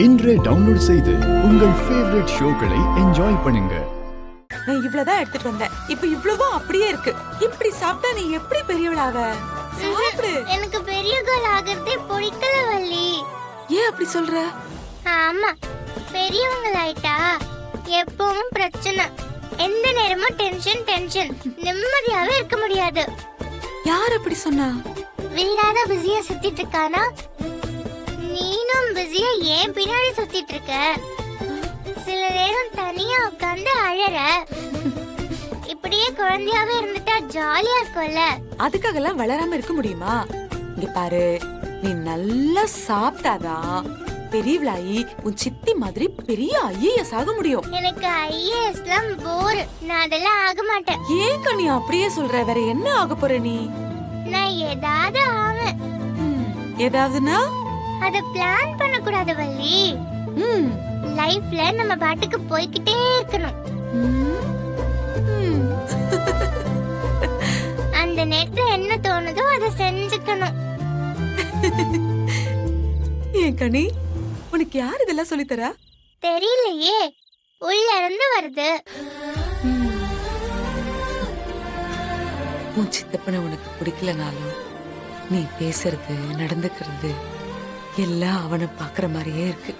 இன்றே டவுன்லோட் செய்து உங்கள் ஃபேவரட் ஷோக்களை என்ஜாய் பண்ணுங்க. நான் இவ்வளவுதான் எடுத்துட்டு வந்தேன். இப்ப இவ்வளவும் அப்படியே இருக்கு. இப்படி சாப்பிட்டா நீ எப்படி பெரியவளாவ? சாப்பிடு. எனக்கு பெரியவள் ஆகிறதே பிடிக்கல வள்ளி. ஏன் அப்படி சொல்ற? ஆமா, பெரியவங்களாயிட்டா எப்பவும் பிரச்சனை. எந்த நேரமும் டென்ஷன் டென்ஷன். நிம்மதியாவே இருக்க முடியாது. யார் அப்படி சொன்னா? வீடாத பிஸியா சுத்திட்டு இருக்கானா? நீனும் பிஸியா ஏன் பின்னாடி சுத்திட்டு இருக்க? சில நேரம் தனியா உட்கார்ந்து அழற. இப்படியே குழந்தையாவே இருந்துட்டா ஜாலியா இருக்கும்ல. அதுக்காக எல்லாம் வளராம இருக்க முடியுமா? இங்க பாரு, நீ நல்லா சாப்பிட்டாதான் பெரியவளாயி உன் சித்தி மாதிரி பெரிய ஐஏஎஸ் ஆக முடியும். எனக்கு ஐஏஎஸ்லாம் போர். நான் அதெல்லாம் ஆக மாட்டேன். ஏன் கண்ணி அப்படியே சொல்ற? வேற என்ன ஆக போற நீ? நான் ஏதாவது ஆவேன். ஏதாவதுனா அத பிளான் பண்ண கூடாது வள்ளி. லைஃப்ல நம்ம பாட்டுக்கு போய்கிட்டே இருக்கணும். அந்த நேரத்துல என்ன தோணுதோ அதை செஞ்சுக்கணும். ஏன் கண்ணி, உனக்கு யார் இதெல்லாம் சொல்லி தரா? தெரியலையே, உள்ள இருந்து வருது. உன் சித்தப்பனை உனக்கு பிடிக்கலனாலும் நீ பேசுறது நடந்துக்கிறது எல்லாம் அவனை பாக்குற மாதிரியே இருக்கு.